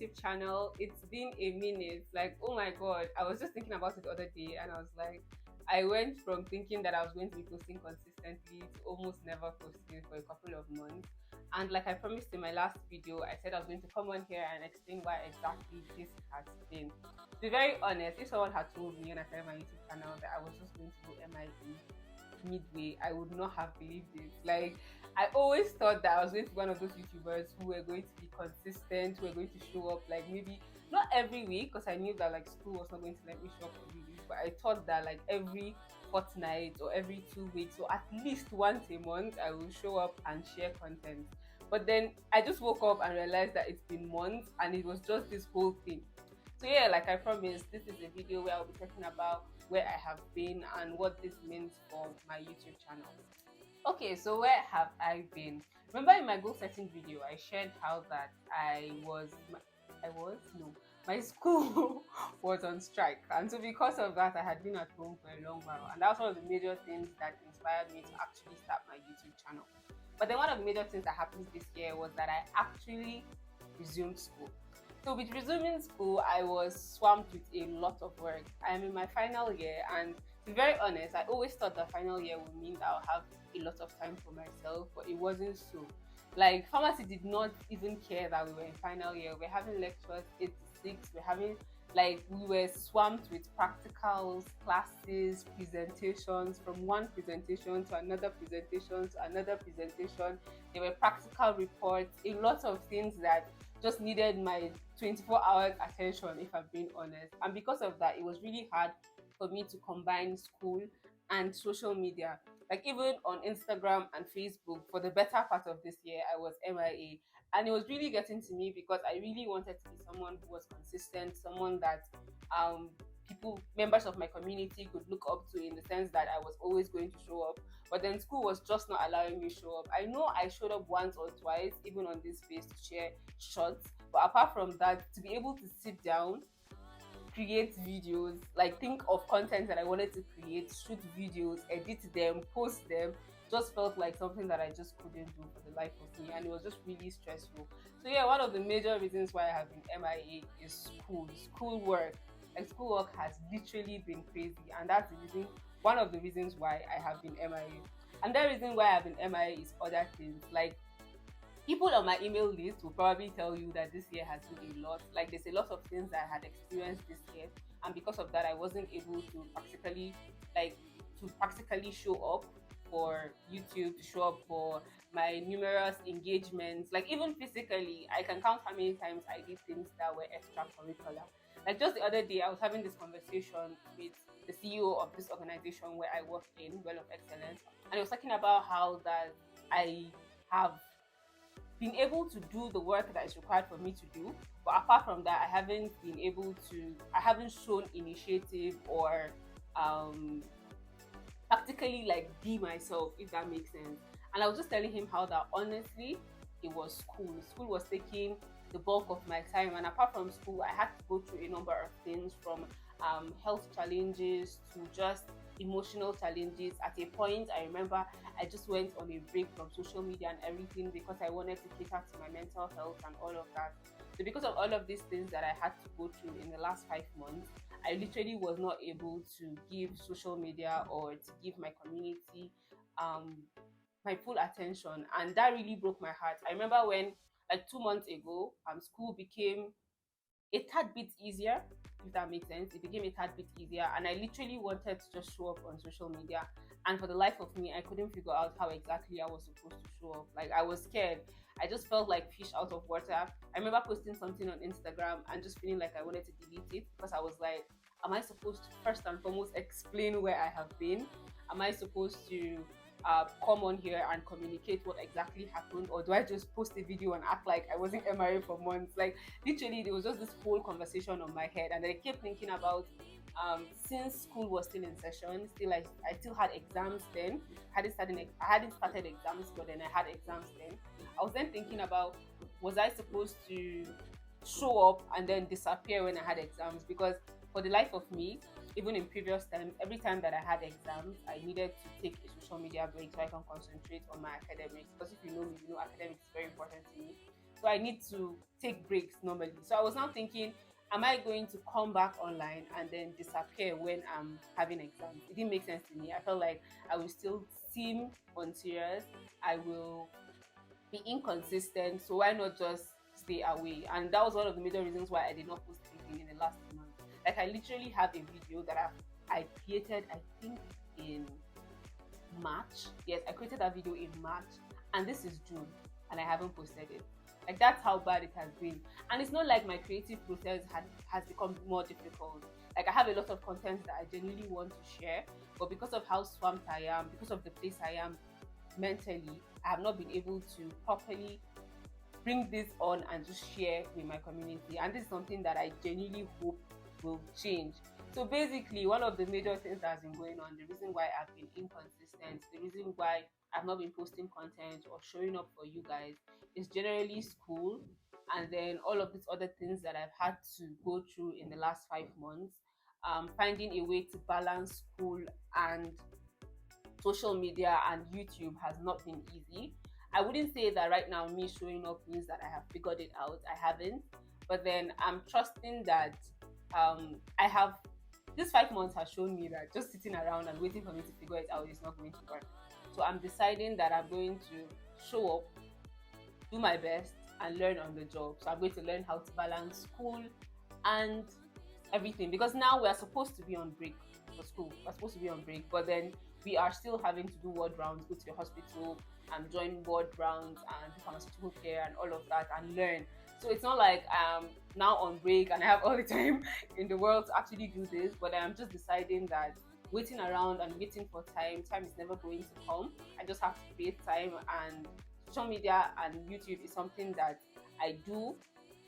YouTube channel. It's been a minute. Like, oh my god, I was just thinking about it the other day and I was like, I went from thinking that I was going to be posting consistently to almost never posting for a couple of months. And like I promised in my last video, I said I was going to come on here and explain why exactly this has been. To be very honest, if someone had told me when I started my YouTube channel that I was just going to go MIA midway, I would not have believed it. Like, I always thought that I was going to be one of those YouTubers who were going to be consistent, who were going to show up like maybe not every week, because I knew that like school was not going to let me show up every week, but I thought that like every fortnight or every 2 weeks or at least once a month I will show up and share content. But then I just woke up and realized that it's been months and it was just this whole thing. So yeah, like I promised, this is a video where I'll be talking about where I have been and what this means for my YouTube channel. Okay, so where have I been? Remember in my goal setting video, I shared how that I was no, my school was on strike, and so because of that, I had been at home for a long while, and that was one of the major things that inspired me to actually start my YouTube channel. But then one of the major things that happened this year was that I actually resumed school. So with resuming school, I was swamped with a lot of work. I am in my final year, and to be very honest, I always thought the final year would mean that I'll have a lot of time for myself, but it wasn't so. Like pharmacy did not even care that we were in final year. We're having lectures 8 to 6. We were swamped with practicals, classes, presentations, from one presentation to another presentation to another presentation. There were practical reports, a lot of things that just needed my 24 hours attention, if I'm being honest. And because of that, it was really hard for me to combine school and social media. Like even on Instagram and Facebook, for the better part of this year, I was MIA. And it was really getting to me because I really wanted to be someone who was consistent, someone that um, members of my community could look up to, in the sense that I was always going to show up. But then school was just not allowing me to show up. I know I showed up once or twice, even on this space, to share shots. But apart from that, to be able to sit down, create videos, like think of content that I wanted to create, shoot videos, edit them, post them, just felt like something that I just couldn't do for the life of me, and it was just really stressful. So yeah, one of the major reasons why I have been MIA is schoolwork. Like schoolwork has literally been crazy, and that's the reason, one of the reasons why I have been MIA. And the reason why I've been MIA is other things. Like people on my email list will probably tell you that this year has been a lot. Like there's a lot of things that I had experienced this year, and because of that, I wasn't able to practically show up for YouTube, to show up for my numerous engagements. Like even physically, I can count how many times I did things that were extracurricular. Like just the other day, I was having this conversation with the CEO of this organization where I work in, Well of Excellence, and he was talking about how that I have been able to do the work that is required for me to do. But apart from that, I haven't shown initiative or um, practically like be myself, if that makes sense. And I was just telling him how that honestly, it was school. School was taking the bulk of my time. And apart from school, I had to go through a number of things, from health challenges to just emotional challenges. At a point, I remember I just went on a break from social media and everything because I wanted to cater to my mental health and all of that. So because of all of these things that I had to go through in the last 5 months, I literally was not able to give social media or to give my community um, my full attention, and that really broke my heart. I remember when, like 2 months ago, school became a tad bit easier, if that makes sense. It became a tad bit easier, and I literally wanted to just show up on social media. And for the life of me, I couldn't figure out how exactly I was supposed to show up. Like, I was scared. I just felt like fish out of water. I remember posting something on Instagram and just feeling like I wanted to delete it because I was like, am I supposed to first and foremost explain where I have been? Am I supposed to come on here and communicate what exactly happened, or do I just post a video and act like I wasn't MRA for months? Like literally, there was just this whole conversation on my head, and I kept thinking about since school was still in session, I still had exams then. I hadn't started exams, but then I had exams then. I was then thinking about, was I supposed to show up and then disappear when I had exams? Because for the life of me, even in previous times, every time that I had exams, I needed to take a social media break so I can concentrate on my academics. Because if you know me, you know academics is very important to me. So I need to take breaks normally. So I was now thinking, am I going to come back online and then disappear when I'm having exams? It didn't make sense to me. I felt like I will still seem unserious. I will be inconsistent. So why not just stay away? And that was one of the major reasons why I did not post anything in the last month. Like I literally have a video that I created, I think in March. Yes, I created that video in March, and this is June, and I haven't posted it. Like that's how bad it has been. And it's not like my creative process has become more difficult. Like I have a lot of content that I genuinely want to share, but because of how swamped I am, because of the place I am mentally, I have not been able to properly bring this on and just share with my community. And this is something that I genuinely hope will change. So basically, one of the major things that's been going on, the reason why I've been inconsistent, the reason why I've not been posting content or showing up for you guys is generally school, and then all of these other things that I've had to go through in the last 5 months. Finding a way to balance school and social media and YouTube has not been easy. I wouldn't say that right now me showing up means that I have figured it out. I haven't. But then I'm trusting that I have, this 5 months has shown me that just sitting around and waiting for me to figure it out is not going to work. So I'm deciding that I'm going to show up, do my best, and learn on the job. So I'm going to learn how to balance school and everything, because now we're supposed to be on break for school. We're supposed to be on break, but then we are still having to do ward rounds, go to the hospital and join ward rounds and do pharmaceutical care and all of that and learn. So it's not like I'm now on break and I have all the time in the world to actually do this, but I'm just deciding that waiting around and waiting for time is never going to come. I just have to create time, and social media and YouTube is something that I do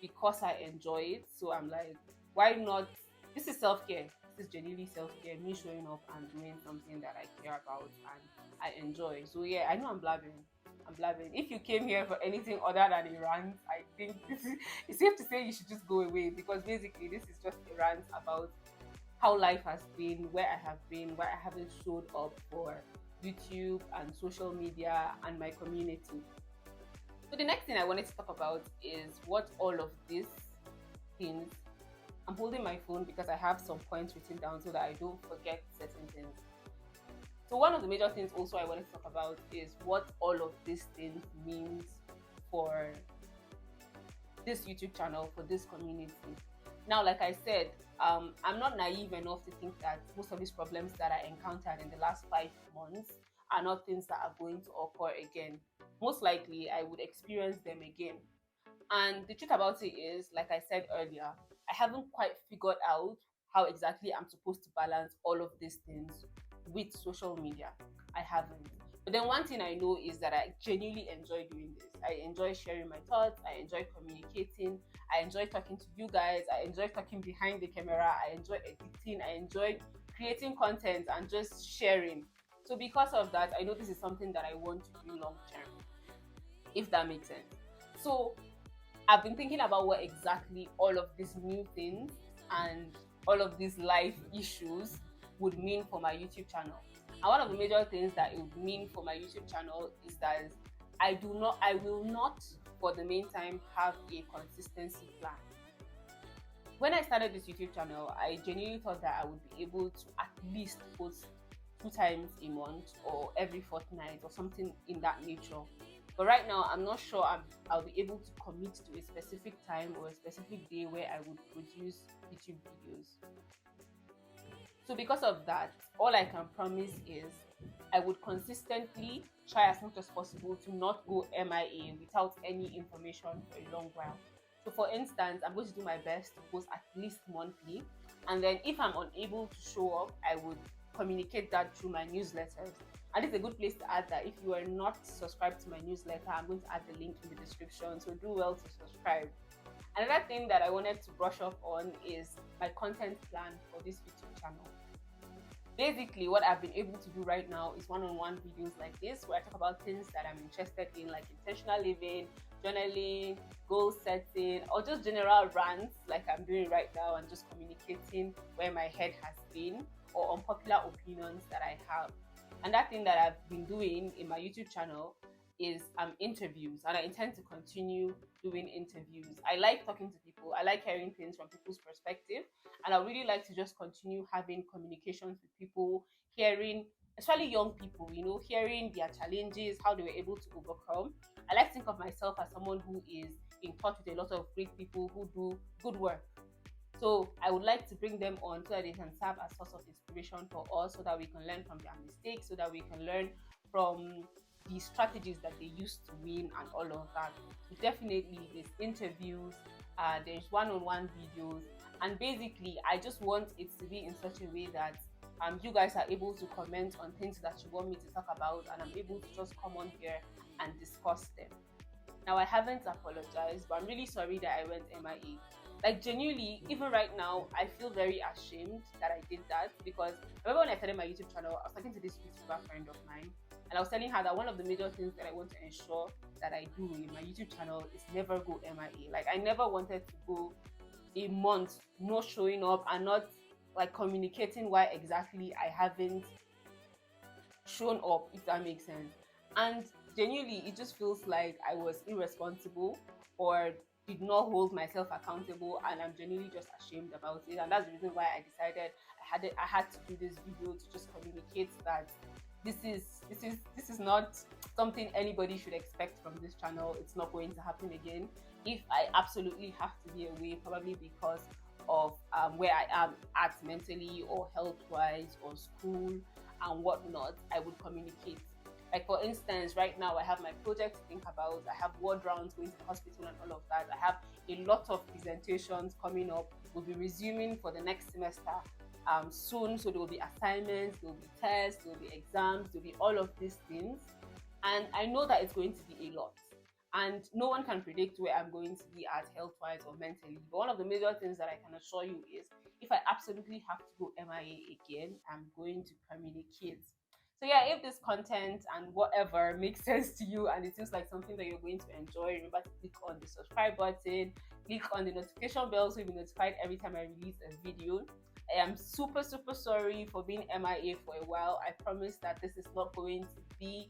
because I enjoy it. So I'm like, why not? This is self-care. This is genuinely self-care, me showing up and doing something that I care about and I enjoy. So yeah, I know I'm blabbing. I'm blabbing. If you came here for anything other than a rant, I think it's safe to say you should just go away, because basically this is just a rant about how life has been, where I have been, why I haven't showed up for YouTube and social media and my community. So the next thing I wanted to talk about is what all of these things. I'm holding my phone because I have some points written down so that I don't forget certain things. So one of the major things also I wanted to talk about is what all of these things means for this YouTube channel, for this community. Now, like I said, I'm not naive enough to think that most of these problems that I encountered in the last 5 months are not things that are going to occur again. Most likely, I would experience them again. And the truth about it is, like I said earlier, I haven't quite figured out how exactly I'm supposed to balance all of these things with social media. I haven't. But then one thing I know is that I genuinely enjoy doing this. I enjoy sharing my thoughts. I enjoy communicating. I enjoy talking to you guys. I enjoy talking behind the camera. I enjoy editing. I enjoy creating content and just sharing. So because of that, I know this is something that I want to do long term, if that makes sense. So I've been thinking about what exactly all of these new things and all of these life issues would mean for my YouTube channel. And one of the major things that it would mean for my YouTube channel is that I will not, for the meantime, have a consistency plan. When I started this YouTube channel, I genuinely thought that I would be able to at least post 2 times a month or every fortnight or something in that nature. But right now, I'm not sure I'll be able to commit to a specific time or a specific day where I would produce YouTube videos. So because of that, all I can promise is I would consistently try as much as possible to not go MIA without any information for a long while. So for instance, I'm going to do my best to post at least monthly. And then if I'm unable to show up, I would communicate that through my newsletters. And it's a good place to add that if you are not subscribed to my newsletter, I'm going to add the link in the description. So do well to subscribe. Another thing that I wanted to brush up on is my content plan for this YouTube channel. Basically, what I've been able to do right now is one-on-one videos like this, where I talk about things that I'm interested in, like intentional living, journaling, goal setting, or just general rants like I'm doing right now, and just communicating where my head has been or unpopular opinions that I have. And that thing that I've been doing in my YouTube channel is interviews, and I intend to continue doing interviews. I like talking to people, I like hearing things from people's perspective, and I really like to just continue having communications with people, hearing, especially young people, hearing their challenges, how they were able to overcome. I like to think of myself as someone who is in touch with a lot of great people who do good work. So I would like to bring them on so that they can serve as source of inspiration for us, so that we can learn from their mistakes, so that we can learn from the strategies that they used to win and all of that. So definitely there's interviews, there's one-on-one videos, and basically I just want it to be in such a way that you guys are able to comment on things that you want me to talk about, and I'm able to just come on here and discuss them. Now, I haven't apologized, but I'm really sorry that I went MIA. Like, genuinely, even right now, I feel very ashamed that I did that, because I remember when I started my YouTube channel, I was talking to this YouTuber friend of mine, and I was telling her that one of the major things that I want to ensure that I do in my YouTube channel is never go MIA. Like, I never wanted to go a month not showing up and not like communicating why exactly I haven't shown up, if that makes sense. And genuinely, it just feels like I was irresponsible or did not hold myself accountable, and I'm genuinely just ashamed about it. And that's the reason why I decided I had to do this video to just communicate that this is not something anybody should expect from this channel. It's not going to happen again. If I absolutely have to be away, probably because of where I am at mentally or health wise or school and whatnot, I would communicate. Like, for instance, right now I have my project to think about. I have ward rounds, going to the hospital and all of that. I have a lot of presentations coming up. We'll be resuming for the next semester soon. So there will be assignments, there will be tests, there will be exams, there will be all of these things. And I know that it's going to be a lot. And no one can predict where I'm going to be at health-wise or mentally. But one of the major things that I can assure you is, if I absolutely have to go MIA again, I'm going to communicate. So yeah, if this content and whatever makes sense to you and it seems like something that you're going to enjoy, remember to click on the subscribe button, click on the notification bell so you'll be notified every time I release a video. I am super sorry for being MIA for a while. I promise that this is not going to be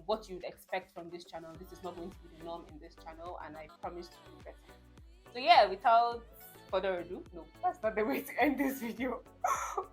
what you'd expect from this channel. This is not going to be the norm in this channel, and I promise to do better. So yeah, without further ado, no, that's not the way to end this video.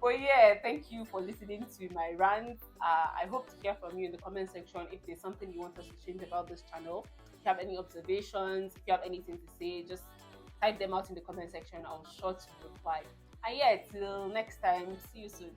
But yeah, thank you for listening to my rant. I hope to hear from you in the comment section if there's something you want us to change about this channel. If you have any observations, if you have anything to say, just type them out in the comment section. I'll sure to reply. And yeah, till next time, see you soon.